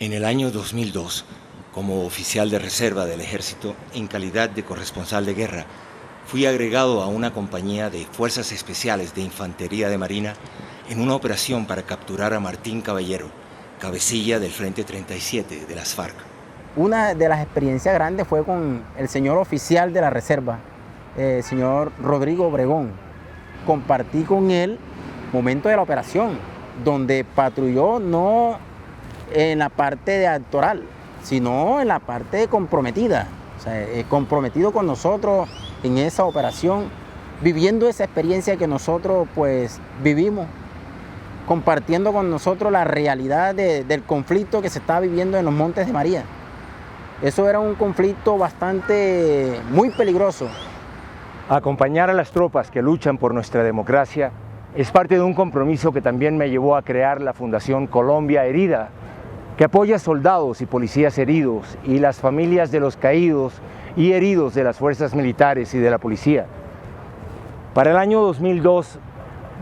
En el año 2002, como oficial de reserva del Ejército, en calidad de corresponsal de guerra, fui agregado a una compañía de Fuerzas Especiales de Infantería de Marina en una operación para capturar a Martín Caballero, cabecilla del Frente 37 de las FARC. Una de las experiencias grandes fue con el señor oficial de la reserva, señor Rodrigo Obregón. Compartí con él momento de la operación, donde patrulló no en la parte de actoral, sino en la parte comprometida, o sea, comprometido con nosotros en esa operación, viviendo esa experiencia que nosotros pues vivimos, compartiendo con nosotros la realidad del conflicto que se está viviendo en los Montes de María. Eso era un conflicto muy peligroso. Acompañar a las tropas que luchan por nuestra democracia es parte de un compromiso que también me llevó a crear la Fundación Colombia Herida, que apoya a soldados y policías heridos y las familias de los caídos y heridos de las fuerzas militares y de la policía. Para el año 2002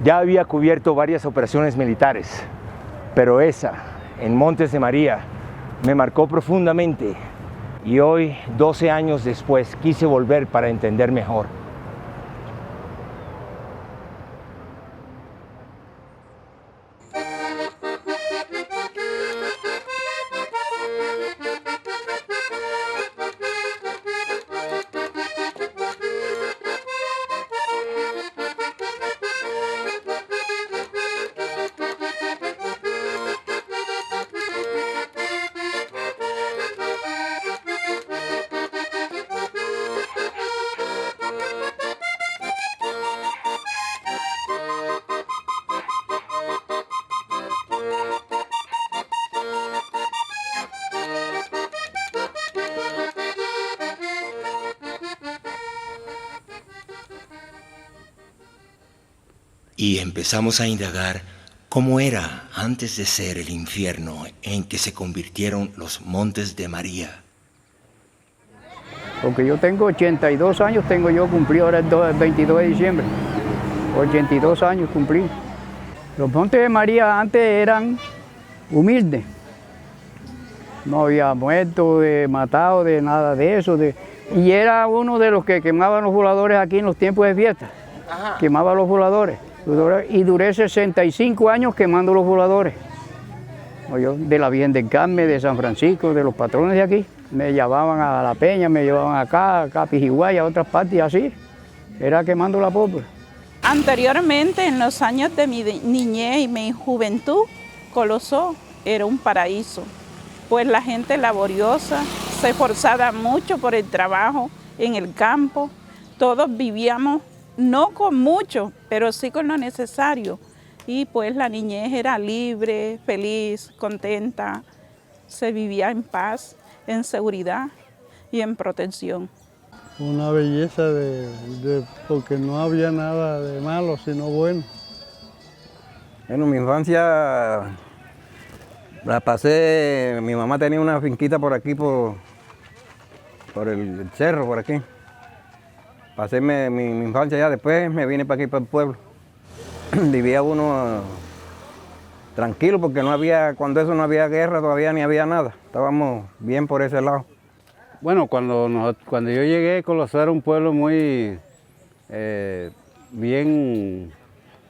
ya había cubierto varias operaciones militares, pero esa, en Montes de María, me marcó profundamente y hoy, 12 años después, quise volver para entender mejor. Y empezamos a indagar cómo era antes de ser el infierno en que se convirtieron los Montes de María. Porque yo tengo 82 años, cumplí ahora el 22 de diciembre. 82 años cumplí. Los Montes de María antes eran humildes. No había muertos, matados, de nada de eso. Y era uno de los que quemaban los voladores aquí en los tiempos de fiesta. Ajá. Quemaba los voladores. Y duré 65 años quemando los voladores. De la Virgen del Carmen, de San Francisco, de los patrones de aquí. Me llevaban a La Peña, me llevaban acá a Pijiguay, a otras partes, así. Era quemando la pólvora. Anteriormente, en los años de mi niñez y mi juventud, Colosó era un paraíso. Pues la gente laboriosa se esforzaba mucho por el trabajo en el campo. Todos vivíamos no con mucho, pero sí con lo necesario. Y pues la niñez era libre, feliz, contenta. Se vivía en paz, en seguridad y en protección. Una belleza porque no había nada de malo, sino bueno. Bueno, mi infancia la pasé, mi mamá tenía una finquita por aquí, por el cerro, por aquí. Pasé mi infancia ya, después me vine para aquí, para el pueblo. Vivía uno tranquilo porque cuando eso no había guerra todavía ni había nada. Estábamos bien por ese lado. Bueno, cuando yo llegué, Colosó era un pueblo muy bien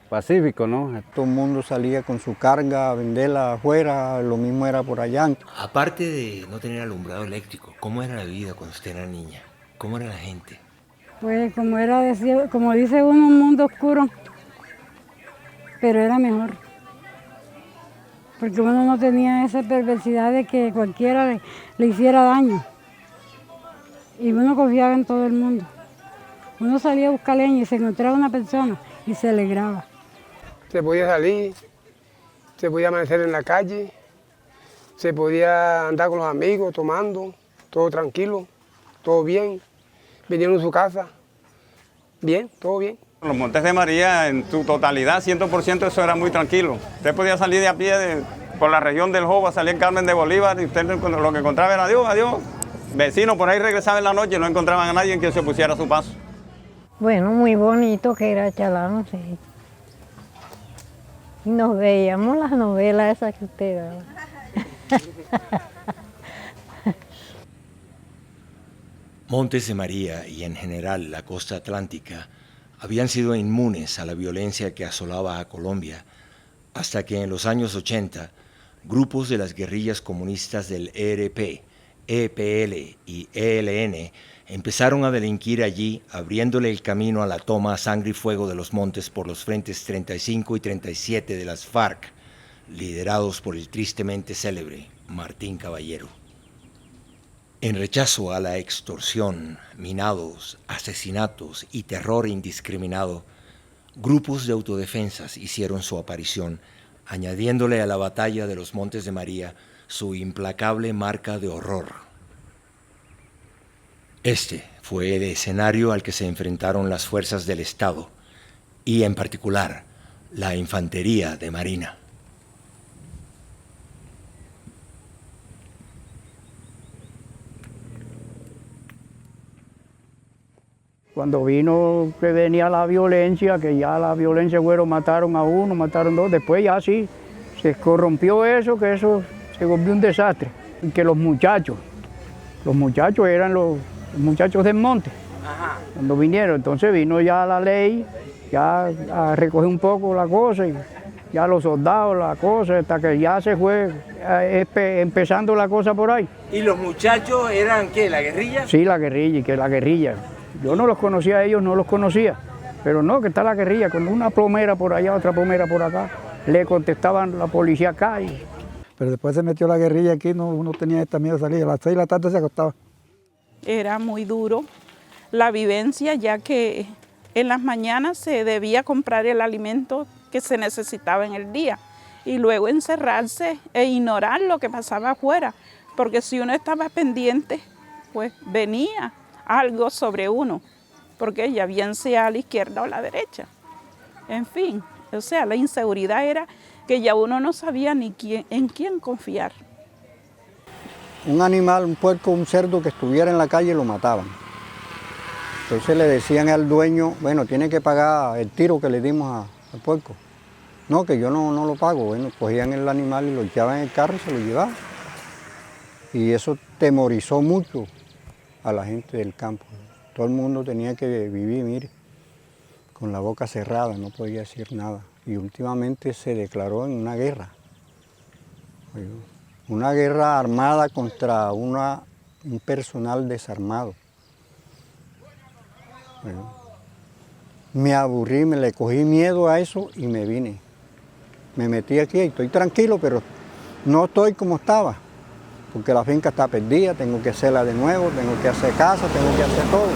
pacífico, ¿no? Todo el mundo salía con su carga a venderla afuera, lo mismo era por allá. Aparte de no tener alumbrado eléctrico, ¿cómo era la vida cuando usted era niña? ¿Cómo era la gente? Pues como dice uno, un mundo oscuro, pero era mejor. Porque uno no tenía esa perversidad de que cualquiera le hiciera daño. Y uno confiaba en todo el mundo. Uno salía a buscar leña y se encontraba una persona y se alegraba. Se podía salir, se podía amanecer en la calle, se podía andar con los amigos tomando, todo tranquilo, todo bien. Vinieron a su casa, bien, todo bien. Los Montes de María en su totalidad, 100% eso era muy tranquilo. Usted podía salir de a pie por la región del Joba, salir en Carmen de Bolívar y usted lo que encontraba era adiós, adiós. Vecinos por ahí regresaban en la noche y no encontraban a nadie en quien se opusiera a su paso. Bueno, muy bonito que era Chalán, sí. Y nos veíamos las novelas esas que usted daba. Montes de María y en general la costa atlántica habían sido inmunes a la violencia que asolaba a Colombia, hasta que en los años 80 grupos de las guerrillas comunistas del ERP, EPL y ELN empezaron a delinquir allí, abriéndole el camino a la toma a sangre y fuego de los montes por los frentes 35 y 37 de las FARC, liderados por el tristemente célebre Martín Caballero. En rechazo a la extorsión, minados, asesinatos y terror indiscriminado, grupos de autodefensas hicieron su aparición, añadiéndole a la batalla de los Montes de María su implacable marca de horror. Este fue el escenario al que se enfrentaron las fuerzas del Estado y, en particular, la Infantería de Marina. Cuando vino que venía la violencia, que ya la violencia, bueno, mataron a uno, mataron dos, después ya sí, se corrompió eso, que eso se volvió un desastre. Y que los muchachos eran los muchachos del monte, cuando vinieron, entonces vino ya la ley, ya a recoger un poco la cosa, y ya los soldados, la cosa, hasta que ya se fue empezando la cosa por ahí. ¿Y los muchachos eran qué, la guerrilla? Sí, la guerrilla, y que la guerrilla. Yo no los conocía a ellos, no los conocía, pero no, que está la guerrilla, con una plomera por allá, otra plomera por acá, le contestaban la policía acá. Pero después se metió la guerrilla aquí, no, uno tenía esta miedo de salir, a las 6 de la tarde se acostaba. Era muy duro la vivencia, ya que en las mañanas se debía comprar el alimento que se necesitaba en el día y luego encerrarse e ignorar lo que pasaba afuera, porque si uno estaba pendiente, pues venía algo sobre uno, porque ya bien sea a la izquierda o a la derecha. En fin, o sea, la inseguridad era que ya uno no sabía ni en quién confiar. Un animal, un puerco, un cerdo que estuviera en la calle lo mataban. Entonces le decían al dueño, bueno, tiene que pagar el tiro que le dimos al puerco. No, que yo no lo pago. Bueno, cogían el animal y lo echaban en el carro y se lo llevaban. Y eso temorizó mucho a la gente del campo. Todo el mundo tenía que vivir, mire, con la boca cerrada, no podía decir nada. Y últimamente se declaró en una guerra. Una guerra armada contra un personal desarmado. Me aburrí, me le cogí miedo a eso y me vine. Me metí aquí y estoy tranquilo, pero no estoy como estaba. Porque la finca está perdida, tengo que hacerla de nuevo, tengo que hacer casa, tengo que hacer todo.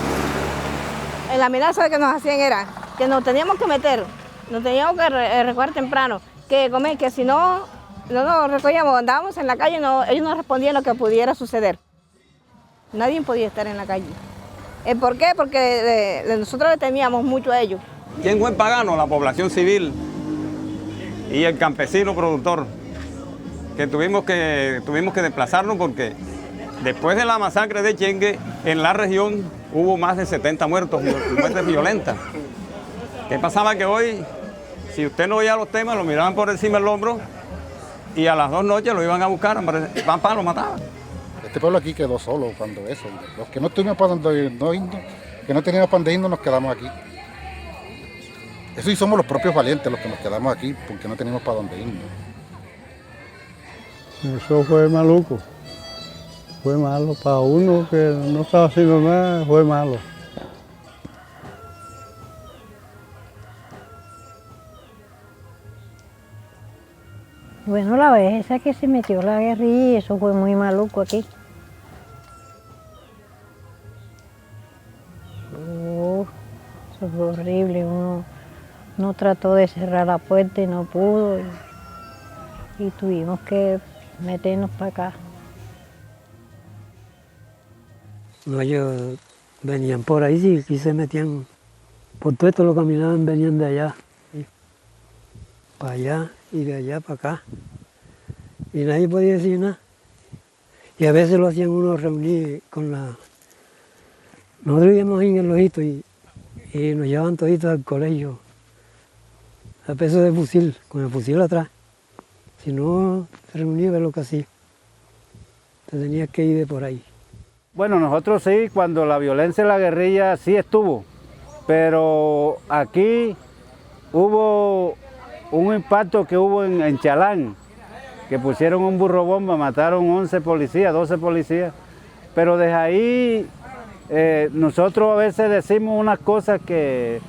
La amenaza que nos hacían era que nos teníamos que meter, nos teníamos que recoger temprano, que comer, que si no nos recogíamos, andábamos en la calle, ellos no respondían lo que pudiera suceder. Nadie podía estar en la calle. ¿Por qué? Porque nosotros le temíamos mucho a ellos. ¿Quién fue pagano? La población civil y el campesino productor, que tuvimos que desplazarnos porque después de la masacre de Chengue, en la región hubo más de 70 muertos, muertes violentas. ¿Qué pasaba? Que hoy, si usted no oía los temas, lo miraban por encima del hombro y a las 2 noches lo iban a buscar, lo mataban. Este pueblo aquí quedó solo cuando eso. Los que no tuvimos para donde irnos, que no teníamos para donde irnos, nos quedamos aquí. Eso sí somos los propios valientes los que nos quedamos aquí porque no teníamos para donde irnos. Eso fue maluco. Fue malo para uno que no estaba haciendo nada, fue malo. Bueno, la vez esa que se metió la guerrilla, eso fue muy maluco aquí. Eso fue horrible, uno trató de cerrar la puerta y no pudo y tuvimos que meternos para acá. No, ellos venían por ahí, sí, aquí se metían, por todo esto lo caminaban, venían de allá, para allá y de allá para acá. Y nadie podía decir nada. Y a veces lo hacían uno reunir con la... Nosotros íbamos en el ojito y nos llevaban toditos al colegio, a peso de fusil, con el fusil atrás. Si no se reunía, ver lo que hacía. te tenías que ir de por ahí. Bueno, nosotros sí, cuando la violencia en la guerrilla sí estuvo, pero aquí hubo un impacto que hubo en Chalán, que pusieron un burro bomba, mataron 11 policías, 12 policías, pero desde ahí nosotros a veces decimos unas cosas que,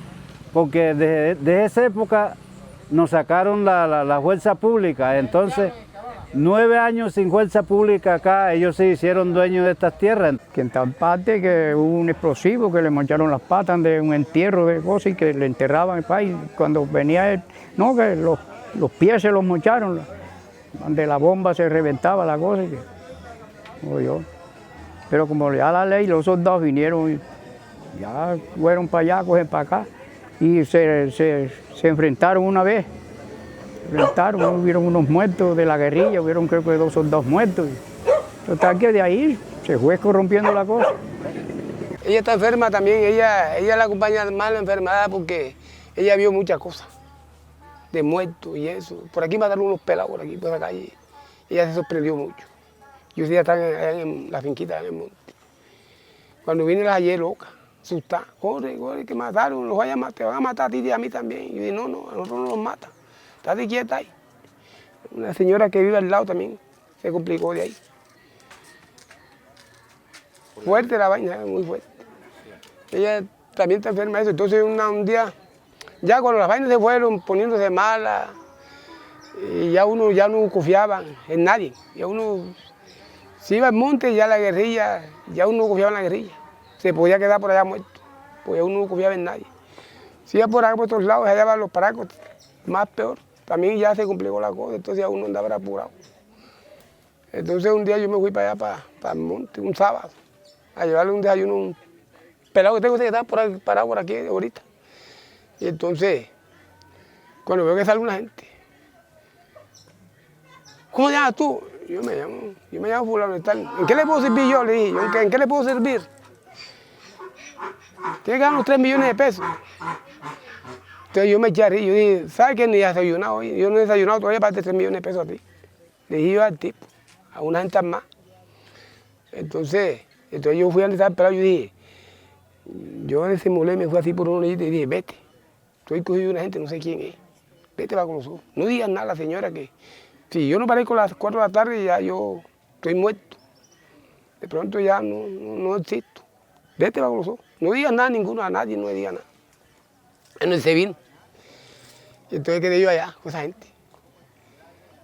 porque desde esa época nos sacaron la fuerza pública, entonces 9 años sin fuerza pública acá, ellos se hicieron dueños de estas tierras. Que en tal parte que hubo un explosivo que le mancharon las patas de un entierro de cosas y que le enterraban el país. Cuando venía él, no, que los pies se los mocharon, donde la bomba se reventaba la cosa. Pero como ya la ley, los soldados vinieron y ya fueron para allá, cogen para acá y se enfrentaron una vez. Hubieron unos muertos de la guerrilla, hubieron creo que 2 soldados muertos. Total que de ahí se fue corrompiendo la cosa. Ella está enferma también, ella la acompaña más la enfermedad porque ella vio muchas cosas, de muertos y eso. Por aquí mataron unos pelados por aquí, por la calle. Ella se sorprendió mucho. Yo sí, están en la finquita, en el monte. Cuando vine la hallé loca, asustada. Corre, que mataron, los vayan a matar, te van a matar a ti y a mí también. Yo dije, no, a nosotros no nos matan. Estate quieta ahí. Una señora que vive al lado también se complicó de ahí. Fuerte la vaina, muy fuerte. Ella también está enferma de eso. Entonces un día, ya cuando las vainas se fueron poniéndose malas, y ya no confiaba en nadie. Ya uno, si iba al monte, ya la guerrilla, ya uno no confiaba en la guerrilla. Se podía quedar por allá muerto, porque ya uno no confiaba en nadie. Si iba por acá por otros lados, allá van los paracos, más peor. También ya se complicó la cosa, entonces ya uno andaba apurado. Entonces un día yo me fui para allá, para el monte, un sábado, a llevarle un desayuno a un pelado que tengo que estar parado por aquí ahorita. Y entonces, cuando veo que sale una gente, ¿cómo te llamas tú? Yo me llamo fulano y tal. ¿En qué le puedo servir yo? Le dije, ¿en qué le puedo servir? Tiene que dar unos 3 millones de pesos. Entonces yo me eché a reír, yo dije, ¿sabes qué? Ni he desayunado hoy, yo no he desayunado todavía para darte 3 millones de pesos a ti. Le dije yo al tipo, a una gente más. Entonces yo fui a donde estaba el pelado y yo dije, yo disimulé, me fui así por un lado y dije, vete, estoy cogido de una gente, no sé quién es, vete va con los ojos. No digas nada a la señora que, si yo no parezco a las 4 de la tarde, ya yo estoy muerto. De pronto ya no existo. Vete va con los ojos. No digas nada a ninguno, a nadie, no le digas nada. En el Sevino. Y entonces quedé yo allá con esa gente.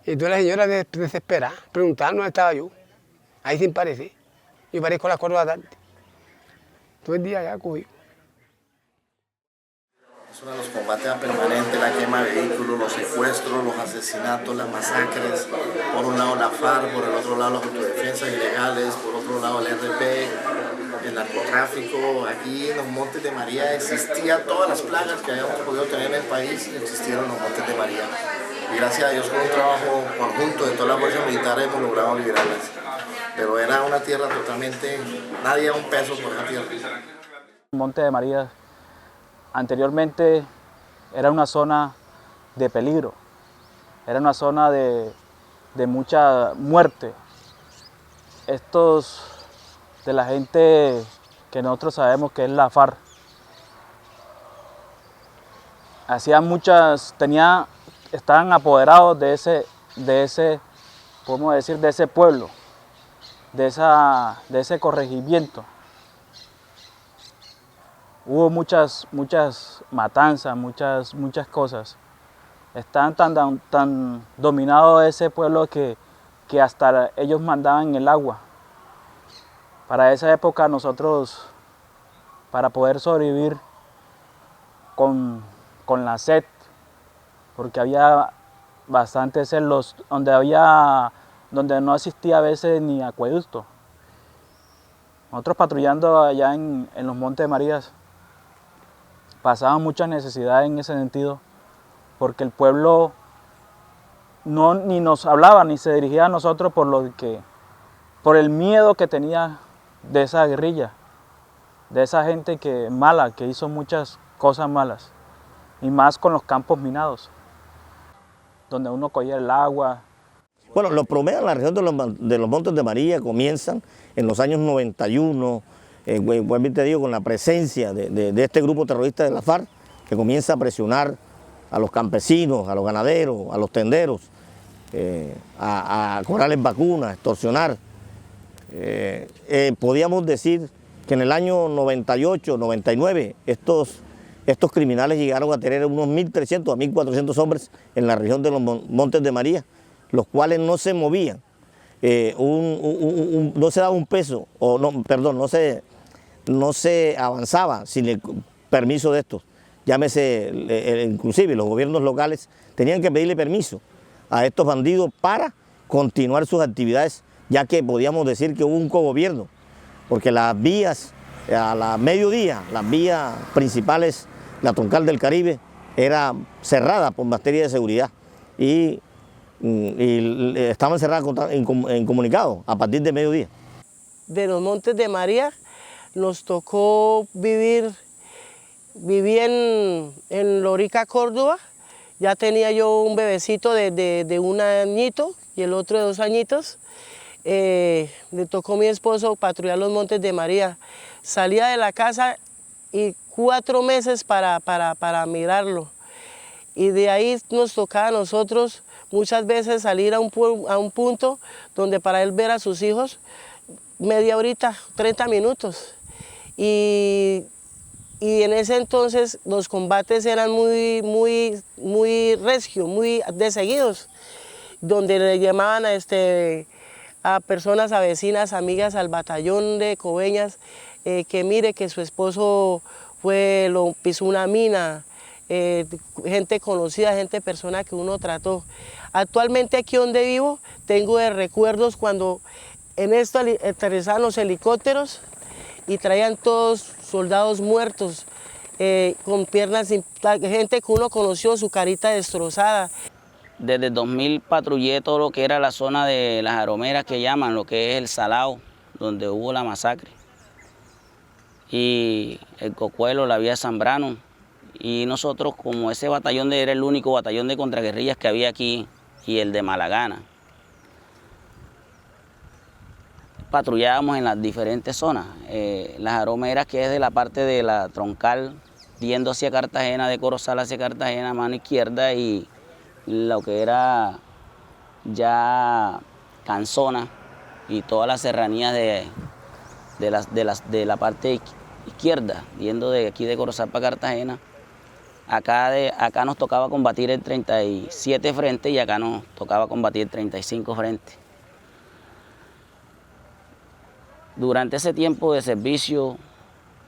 Y entonces la señora desesperada, preguntando dónde estaba yo. Ahí sin parecer. Yo parezco a las 4 de la tarde. Todo el día allá cogido. Es uno de los combates permanentes, la quema de vehículos, los secuestros, los asesinatos, las masacres. Por un lado la FARC, por el otro lado las autodefensas ilegales, por otro lado el RP, el narcotráfico. Aquí en los Montes de María existían todas las plagas que habíamos podido tener en el país, existieron en los Montes de María. Y gracias a Dios con un trabajo conjunto de todas las fuerzas militares hemos logrado liberarlas. Pero era una tierra totalmente, nadie da un peso por esa tierra. Monte de María anteriormente era una zona de peligro, era una zona de mucha muerte. Estos de la gente que nosotros sabemos que es la FARC, hacían muchas, estaban apoderados de ese, podemos decir, de ese pueblo, de ese corregimiento. Hubo muchas matanzas, muchas cosas. Estaban tan dominados ese pueblo que hasta ellos mandaban el agua. Para esa época nosotros, para poder sobrevivir con la sed, porque había bastante sed, donde no existía a veces ni acueducto. Nosotros patrullando allá en los Montes de María, pasaban muchas necesidades en ese sentido, porque el pueblo ni nos hablaba ni se dirigía a nosotros por el miedo que tenía de esa guerrilla, de esa gente mala, que hizo muchas cosas malas, y más con los campos minados, donde uno cogía el agua. Bueno, los promedios en la región de los Montes de María comienzan en los años 91, vuelvo te digo, con la presencia de este grupo terrorista de la FARC, que comienza a presionar a los campesinos, a los ganaderos, a los tenderos, a cobrarles vacunas, a extorsionar. Podíamos decir que en el año 98, 99, estos criminales llegaron a tener unos 1.300 a 1.400 hombres en la región de los Montes de María, los cuales no se movían, no se daba un peso, o no, perdón, no se avanzaba sin el permiso de estos. Llámese, inclusive los gobiernos locales tenían que pedirle permiso a estos bandidos para continuar sus actividades, ya que podíamos decir que hubo un cogobierno, porque las vías, a la mediodía, las vías principales, la troncal del Caribe, era cerrada por materia de seguridad y estaban cerradas en comunicado a partir de mediodía. De los Montes de María nos tocó viví en Lorica, Córdoba. Ya tenía yo un bebecito de 1 añito y el otro de 2 añitos. Le tocó a mi esposo patrullar los Montes de María. Salía de la casa y 4 meses para mirarlo. Y de ahí nos tocaba a nosotros muchas veces salir a un punto donde para él ver a sus hijos, media horita, 30 minutos. Y en ese entonces los combates eran muy recios, muy de seguidos, donde le llamaban a personas, a vecinas, amigas al batallón de Coveñas, que mire que su esposo pisó una mina, gente conocida, persona que uno trató. Actualmente aquí donde vivo tengo de recuerdos cuando en esto aterrizaban los helicópteros y traían todos soldados muertos, con piernas, gente que uno conoció, su carita destrozada. Desde el 2000 patrullé todo lo que era la zona de las aromeras que llaman, lo que es el Salao, donde hubo la masacre. Y el Cocuelo, la vía Zambrano. Y nosotros, como ese batallón era el único batallón de contraguerrillas que había aquí, y el de Malagana, patrullábamos en las diferentes zonas. Las aromeras, que es de la parte de la troncal, yendo hacia Cartagena, de Corozal hacia Cartagena, mano izquierda, y lo que era ya Canzona y todas las serranías de la parte izquierda, yendo de aquí de Corozal para Cartagena. Acá nos tocaba combatir el 37 frente y acá nos tocaba combatir el 35 frente. Durante ese tiempo de servicio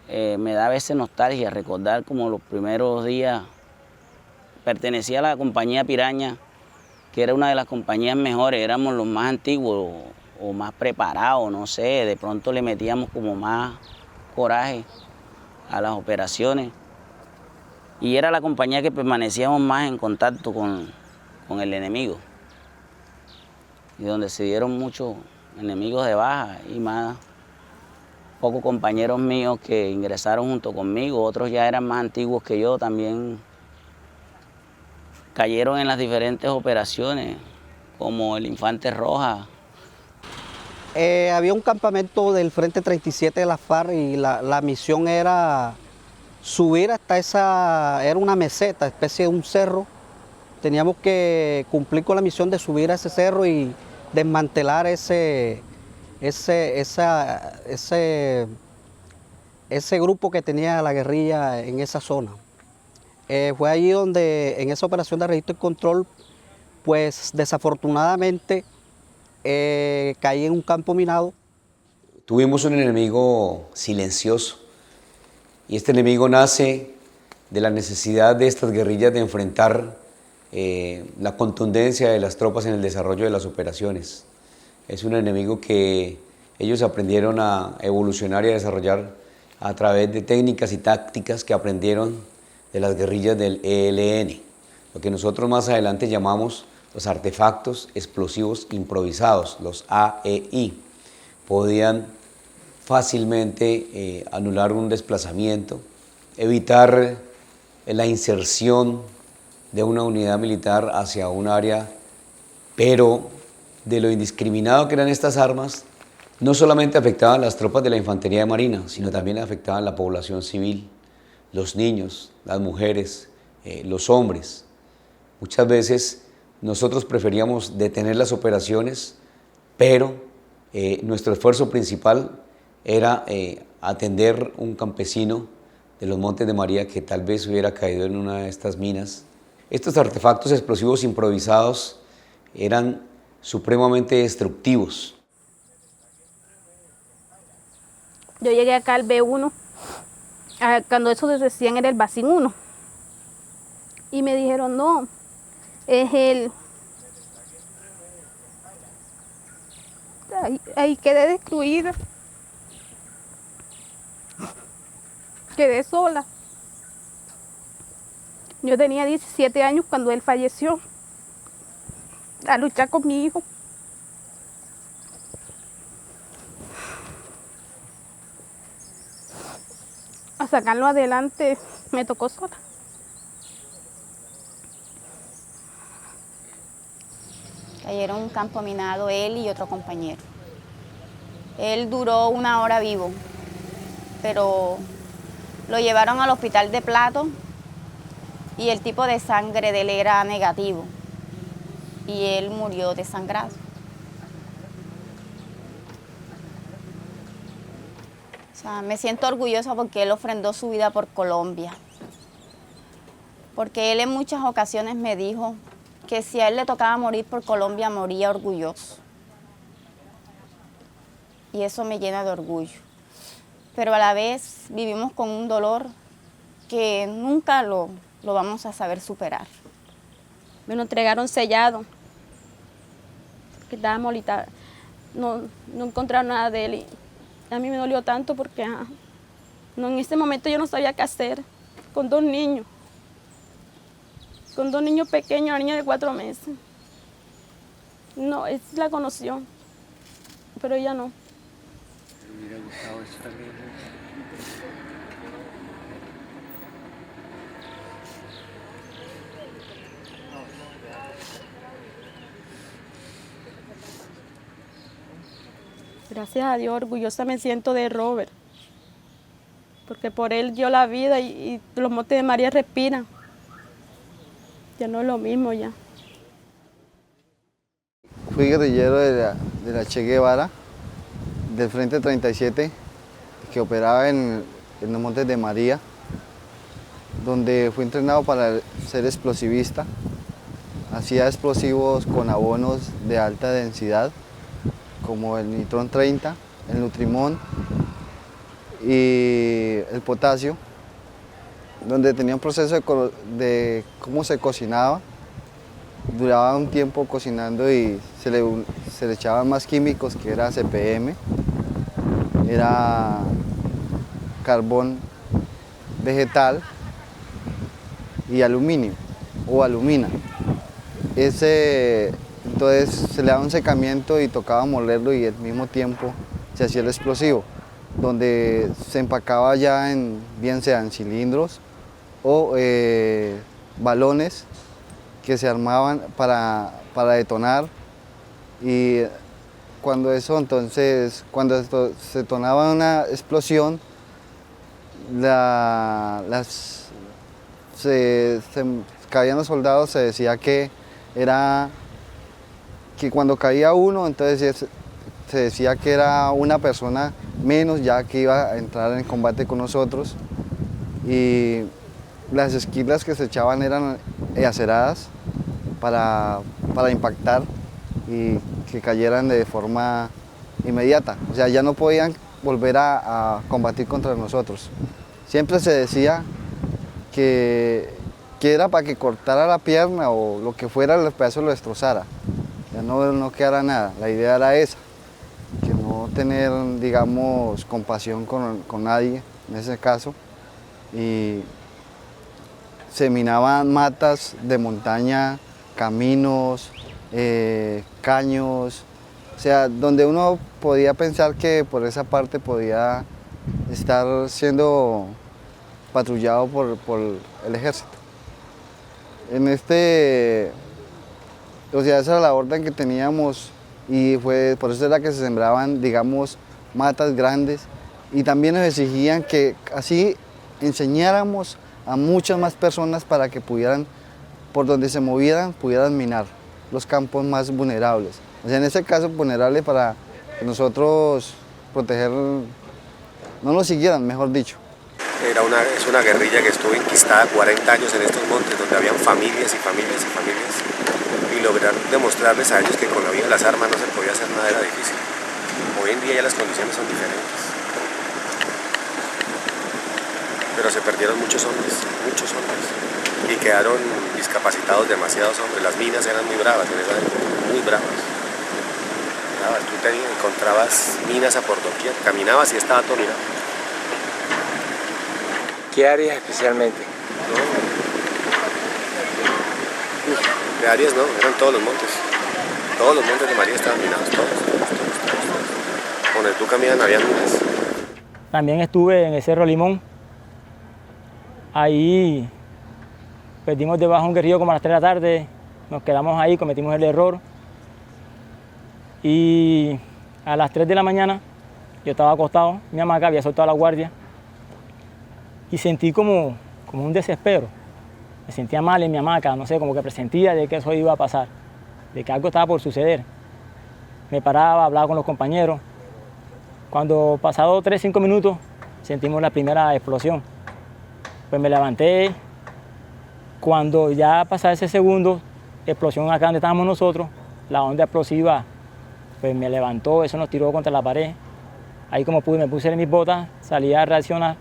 me da a veces nostalgia recordar como los primeros días. Pertenecía a la compañía Piraña, que era una de las compañías mejores, éramos los más antiguos o más preparados, no sé, de pronto le metíamos como más coraje a las operaciones. Y era la compañía que permanecíamos más en contacto con el enemigo. Y donde se dieron muchos enemigos de baja y más pocos compañeros míos que ingresaron junto conmigo, otros ya eran más antiguos que yo, también cayeron en las diferentes operaciones, como el Infante Roja. Había un campamento del Frente 37 de la FARC y la misión era subir hasta era una meseta, especie de un cerro. Teníamos que cumplir con la misión de subir a ese cerro y desmantelar ese grupo que tenía la guerrilla en esa zona. Fue allí donde en esa operación de registro y control, pues desafortunadamente caí en un campo minado. Tuvimos un enemigo silencioso y este enemigo nace de la necesidad de estas guerrillas de enfrentar la contundencia de las tropas en el desarrollo de las operaciones. Es un enemigo que ellos aprendieron a evolucionar y a desarrollar a través de técnicas y tácticas que aprendieron de las guerrillas del ELN, lo que nosotros más adelante llamamos los artefactos explosivos improvisados, los AEI. Podían fácilmente anular un desplazamiento, evitar la inserción de una unidad militar hacia un área, pero de lo indiscriminado que eran estas armas, no solamente afectaban a las tropas de la Infantería de Marina, sino también afectaban a la población civil, los niños, las mujeres, los hombres. Muchas veces nosotros preferíamos detener las operaciones, pero nuestro esfuerzo principal era atender un campesino de los Montes de María que tal vez hubiera caído en una de estas minas. Estos artefactos explosivos improvisados eran supremamente destructivos. Yo llegué acá al B1, cuando eso decían era el Bacín 1. Y me dijeron, no, es el... Ahí quedé destruida. Quedé sola. Yo tenía 17 años cuando él falleció, a luchar con mi hijo. A sacarlo adelante me tocó sola. Cayeron en un campo minado él y otro compañero. Él duró 1 hora vivo, pero lo llevaron al hospital de Plato y el tipo de sangre de él era negativo y él murió desangrado. O sea, me siento orgullosa porque él ofrendó su vida por Colombia. Porque él en muchas ocasiones me dijo que si a él le tocaba morir por Colombia, moría orgulloso. Y eso me llena de orgullo. Pero a la vez vivimos con un dolor que nunca lo vamos a saber superar. Me lo entregaron sellado, que estaba molita. No encontraron nada de él. Y a mí me dolió tanto porque en ese momento yo no sabía qué hacer con 2 niños. Con 2 niños pequeños, una niña de 4 meses. No, él la conoció, pero ella no. Me hubiera gustado esto también. Gracias a Dios, orgullosa me siento de Robert, porque por él dio la vida y los Montes de María respiran. Ya no es lo mismo ya. Fui guerrillero de la Che Guevara, del Frente 37, que operaba en los Montes de María, donde fui entrenado para ser explosivista. Hacía explosivos con abonos de alta densidad, como el Nitrón 30, el Nutrimón y el potasio, donde tenía un proceso de cómo se cocinaba. Duraba un tiempo cocinando y se le echaban más químicos, que era CPM, era carbón vegetal y aluminio o alumina. Entonces se le daba un secamiento y tocaba molerlo y al mismo tiempo se hacía el explosivo, donde se empacaba ya bien sean cilindros o balones que se armaban para detonar. Y cuando se detonaba una explosión, caían los soldados, se decía que cuando caía uno, entonces se decía que era una persona menos ya que iba a entrar en combate con nosotros. Y las esquilas que se echaban eran aceradas para impactar y que cayeran de forma inmediata. O sea, ya no podían volver a combatir contra nosotros. Siempre se decía que era para que cortara la pierna o lo que fuera, el pedazo lo destrozara. Ya no quedara nada. La idea era esa, que no tener, digamos, compasión con nadie en ese caso. Y se minaban matas de montaña, caminos, caños, o sea, donde uno podía pensar que por esa parte podía estar siendo patrullado por el ejército. O sea, esa era la orden que teníamos y por eso era que se sembraban, digamos, matas grandes, y también nos exigían que así enseñáramos a muchas más personas para que pudieran, por donde se movieran, pudieran minar los campos más vulnerables. O sea, en ese caso vulnerable para que nosotros proteger, no nos siguieran, mejor dicho. Es una guerrilla que estuvo enquistada 40 años en estos montes, donde habían familias y familias y familias, y lograr demostrarles a ellos que con la vía de las armas no se podía hacer nada era difícil. Hoy en día ya las condiciones son diferentes, pero se perdieron muchos hombres, y quedaron discapacitados demasiados hombres. Las minas eran muy bravas en esa época, muy bravas. Tú encontrabas minas a por doquier, caminabas y estaba todo minado. ¿Qué áreas especialmente? De áreas no, eran todos los montes. Todos los montes de María estaban minados, todos. Donde tú caminas había minas. También estuve en el Cerro Limón. Ahí perdimos debajo un guerrillo como a las 3 de la tarde. Nos quedamos ahí, cometimos el error. Y a las 3 de la mañana yo estaba acostado, mi hamaca había soltado la guardia. Y sentí como un desespero. Me sentía mal en mi hamaca, no sé, como que presentía de que eso iba a pasar, de que algo estaba por suceder. Me paraba, hablaba con los compañeros. Cuando pasado 3-5 minutos sentimos la primera explosión. Pues me levanté. Cuando ya pasaba ese segundo, explosión acá donde estábamos nosotros, la onda explosiva pues me levantó, eso nos tiró contra la pared. Ahí como pude, me puse en mis botas, salí a reaccionar.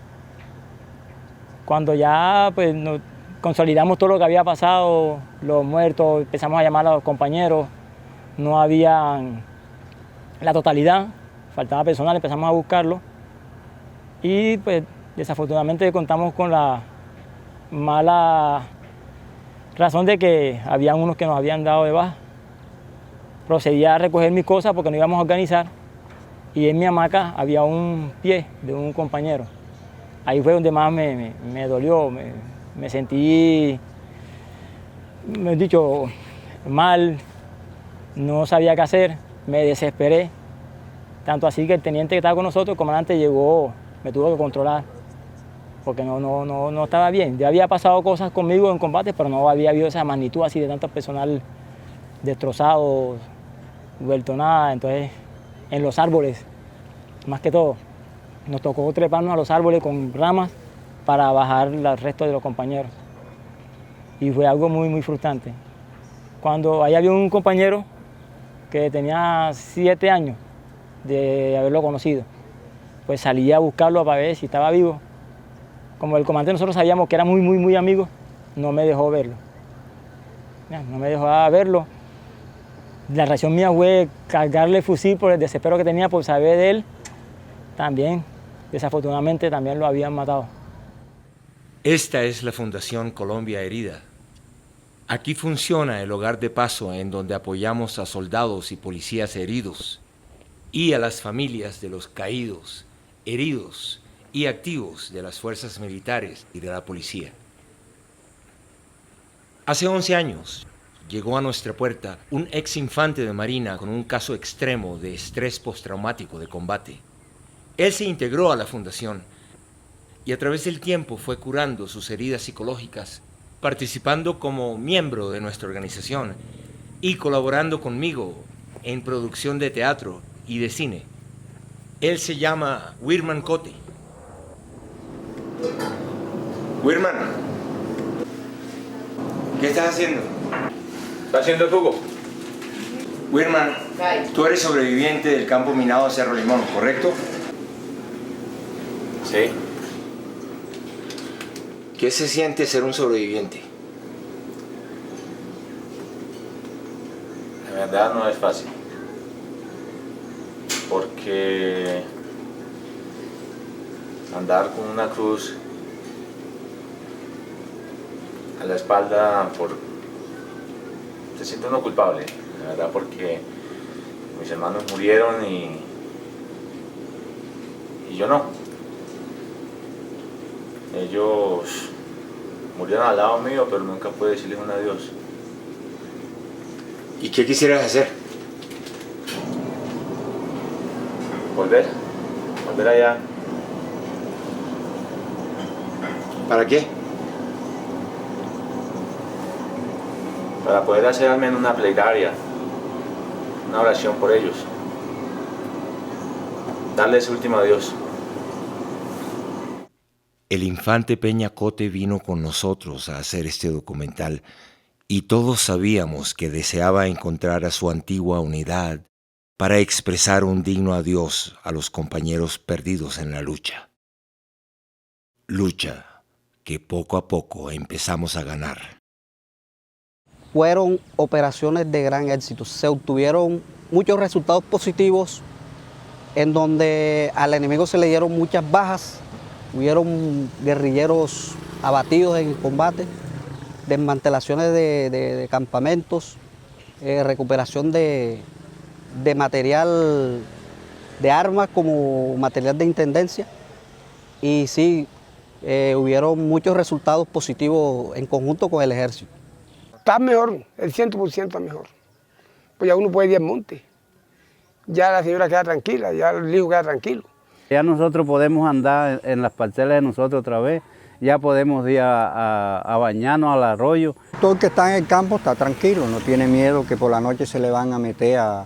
Cuando ya pues, nos consolidamos todo lo que había pasado, los muertos, empezamos a llamar a los compañeros, no había la totalidad, faltaba personal, empezamos a buscarlo y pues desafortunadamente contamos con la mala razón de que había unos que nos habían dado de baja. Procedí a recoger mis cosas porque nos íbamos a organizar y en mi hamaca había un pie de un compañero. Ahí fue donde más me dolió, me sentí, me he dicho, mal, no sabía qué hacer, me desesperé. Tanto así que el teniente que estaba con nosotros, el comandante, llegó, me tuvo que controlar, porque no estaba bien. Ya había pasado cosas conmigo en combate, pero no había habido esa magnitud así de tanto personal destrozado, vuelto nada. Entonces, en los árboles, más que todo. Nos tocó treparnos a los árboles con ramas para bajar el resto de los compañeros. Y fue algo muy, muy frustrante. Cuando ahí había un compañero que tenía 7 años de haberlo conocido, pues salí a buscarlo para ver si estaba vivo. Como el comandante nosotros sabíamos que era muy, muy, muy amigo, no me dejó verlo. No me dejó verlo. La reacción mía fue cargarle el fusil por el desespero que tenía por saber de él. También, desafortunadamente, también lo habían matado. Esta es la Fundación Colombia Herida. Aquí funciona el hogar de paso en donde apoyamos a soldados y policías heridos y a las familias de los caídos, heridos y activos de las fuerzas militares y de la policía. Hace 11 años llegó a nuestra puerta un ex infante de Marina con un caso extremo de estrés postraumático de combate. Él se integró a la fundación y a través del tiempo fue curando sus heridas psicológicas, participando como miembro de nuestra organización y colaborando conmigo en producción de teatro y de cine. Él se llama Wirman Cote. Wirman, ¿qué estás haciendo? ¿Estás haciendo jugo? Wirman, tú eres sobreviviente del campo minado de Cerro Limón, ¿correcto? Sí. ¿Qué se siente ser un sobreviviente? La verdad no es fácil. Porque andar con una cruz a la espalda, se siente uno culpable, la verdad, porque mis hermanos murieron y yo no. Ellos murieron al lado mío, pero nunca pude decirles un adiós. ¿Y qué quisieras hacer? Volver allá. ¿Para qué? Para poder hacer al menos una plegaria, una oración por ellos. Darle ese último adiós. El infante Peña Cote vino con nosotros a hacer este documental y todos sabíamos que deseaba encontrar a su antigua unidad para expresar un digno adiós a los compañeros perdidos en la lucha. Lucha que poco a poco empezamos a ganar. Fueron operaciones de gran éxito, se obtuvieron muchos resultados positivos en donde al enemigo se le dieron muchas bajas, hubieron guerrilleros abatidos en el combate, desmantelaciones de campamentos, recuperación de material de armas como material de intendencia y sí, hubieron muchos resultados positivos en conjunto con el ejército. Está mejor, el 100% está mejor. Pues ya uno puede ir al monte. Ya la señora queda tranquila, ya el hijo queda tranquilo. Ya nosotros podemos andar en las parcelas de nosotros otra vez, ya podemos ir a bañarnos al arroyo. Todo el que está en el campo está tranquilo, no tiene miedo que por la noche se le van a meter a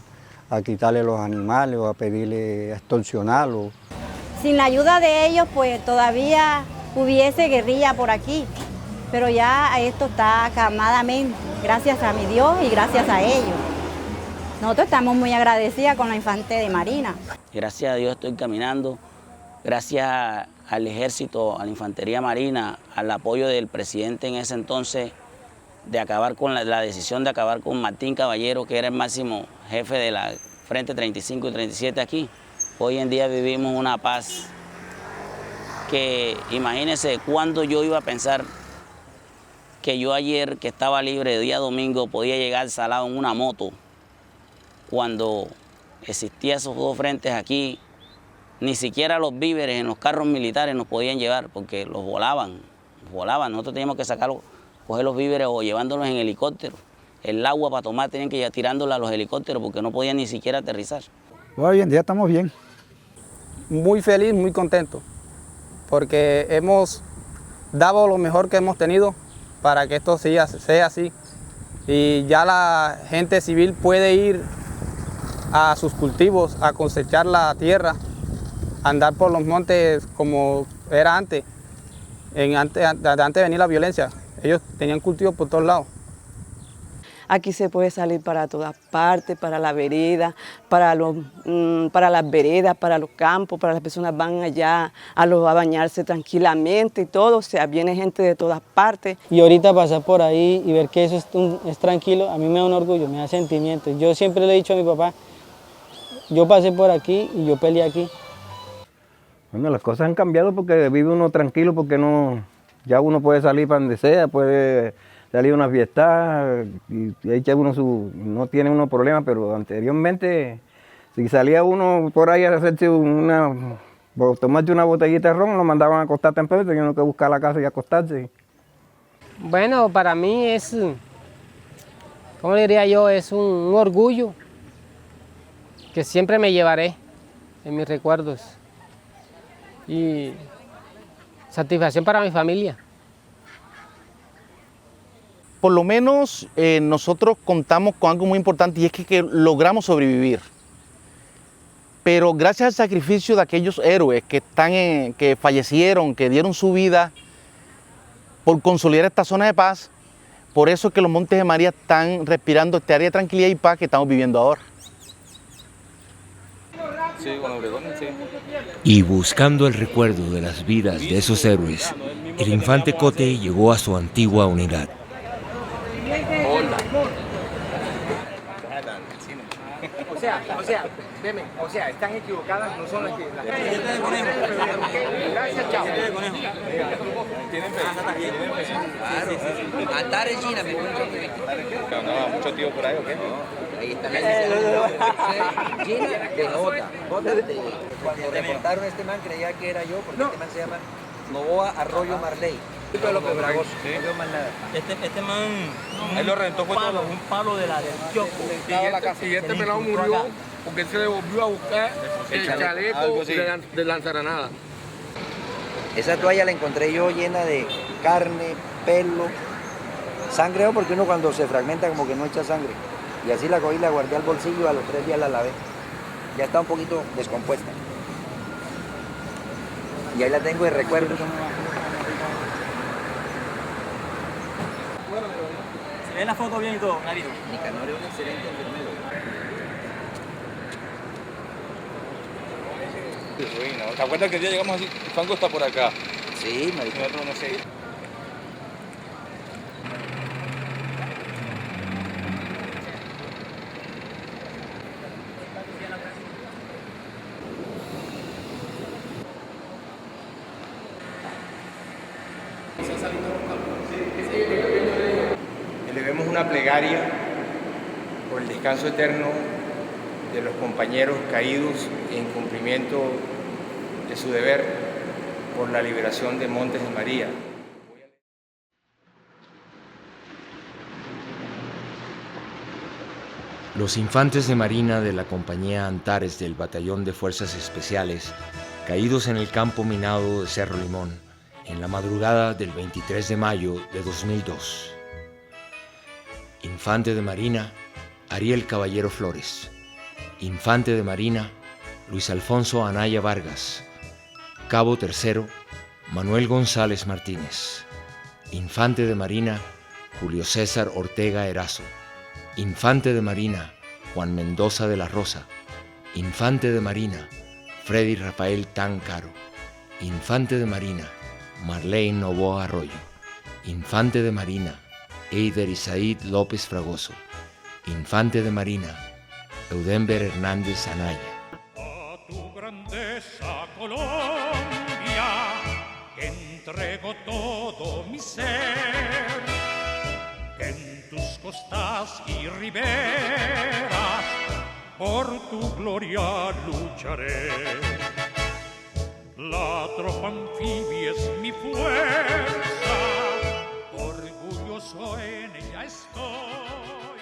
quitarle los animales o a pedirle, a extorsionarlo. Sin la ayuda de ellos, pues todavía hubiese guerrilla por aquí. Pero ya esto está calmadamente, gracias a mi Dios y gracias a ellos. Nosotros estamos muy agradecidas con la Infante de Marina. Gracias a Dios estoy caminando, gracias al Ejército, a la Infantería Marina, al apoyo del presidente en ese entonces, de acabar con la decisión de acabar con Martín Caballero, que era el máximo jefe de la Frente 35 y 37 aquí. Hoy en día vivimos una paz que, imagínense, cuando yo iba a pensar que yo ayer, que estaba libre, día domingo, podía llegar al Salado en una moto, cuando existían esos dos frentes aquí, ni siquiera los víveres en los carros militares nos podían llevar, porque los volaban. Nosotros teníamos que coger los víveres o llevándolos en helicóptero. El agua para tomar tenían que ir tirándola a los helicópteros porque no podían ni siquiera aterrizar. Hoy en día estamos bien. Muy feliz, muy contento, porque hemos dado lo mejor que hemos tenido para que esto sea así. Y ya la gente civil puede ir a sus cultivos, a cosechar la tierra, andar por los montes como era antes. Antes de venir la violencia, ellos tenían cultivos por todos lados. Aquí se puede salir para todas partes, para la vereda, para las veredas, para los campos, para las personas van allá a bañarse tranquilamente y todo, o sea, viene gente de todas partes. Y ahorita pasar por ahí y ver que eso es tranquilo, a mí me da un orgullo, me da sentimiento. Yo siempre le he dicho a mi papá, yo pasé por aquí y yo peleé aquí. Bueno, las cosas han cambiado porque vive uno tranquilo, porque ya uno puede salir para donde sea, puede salir a una fiesta y ahí no tiene uno problema, pero anteriormente si salía uno por ahí a hacerse tomarse una botellita de ron, lo mandaban a acostar temprano, tenía uno que buscar la casa y acostarse. Bueno, para mí es, ¿cómo le diría yo? Es un orgullo que siempre me llevaré en mis recuerdos y satisfacción para mi familia. Por lo menos nosotros contamos con algo muy importante y es que logramos sobrevivir. Pero gracias al sacrificio de aquellos héroes que fallecieron, que dieron su vida por consolidar esta zona de paz, por eso es que los Montes de María están respirando este área de tranquilidad y paz que estamos viviendo ahora. Sí, con Obregón, sí. Y buscando el recuerdo de las vidas de esos héroes, el infante Cote llegó a su antigua unidad. O sea, están equivocadas, no son las que... Gracias, chao. Andar en China, No, mucho tío por ahí, ¿o qué? Ahí está. China de Jota. Cuando reportaron a este man creía que era yo, porque este man se llama Novoa Arroyo Marley. Este man, él lo rentó fue todo. un palo del Choco. Y este pelado murió porque él se le volvió a buscar El chaleco de lanzagranada. Esa toalla la encontré yo llena de carne, pelo, sangre, porque uno cuando se fragmenta como que no echa sangre. Y así la cogí, la guardé al bolsillo, a los 3 días la lavé. Ya está un poquito descompuesta. Y ahí la tengo de recuerdo. ¿Se ve la foto bien y todo, Narito? Nicanor es un excelente enfermero. ¿Te acuerdas que el día llegamos así? Fango está por acá. Sí, marico. Nosotros no sé. Elevemos una plegaria por el descanso eterno de los compañeros caídos en cumplimiento de su deber por la liberación de Montes de María. Los infantes de Marina de la Compañía Antares del Batallón de Fuerzas Especiales, caídos en el campo minado de Cerro Limón, en la madrugada del 23 de mayo de 2002. Infante de Marina, Ariel Caballero Flores. Infante de Marina, Luis Alfonso Anaya Vargas. Cabo Tercero, Manuel González Martínez. Infante de Marina, Julio César Ortega Erazo. Infante de Marina, Juan Mendoza de la Rosa. Infante de Marina, Freddy Rafael Tan Caro. Infante de Marina, Marlene Novoa Arroyo. Infante de Marina, Eider Isaid López Fragoso. Infante de Marina, Eudember Hernández Anaya. A tu grandeza, Colombia, entrego todo mi ser. En tus costas y riberas, por tu gloria lucharé. La tropa anfibia es mi fuerza, orgulloso en ella estoy.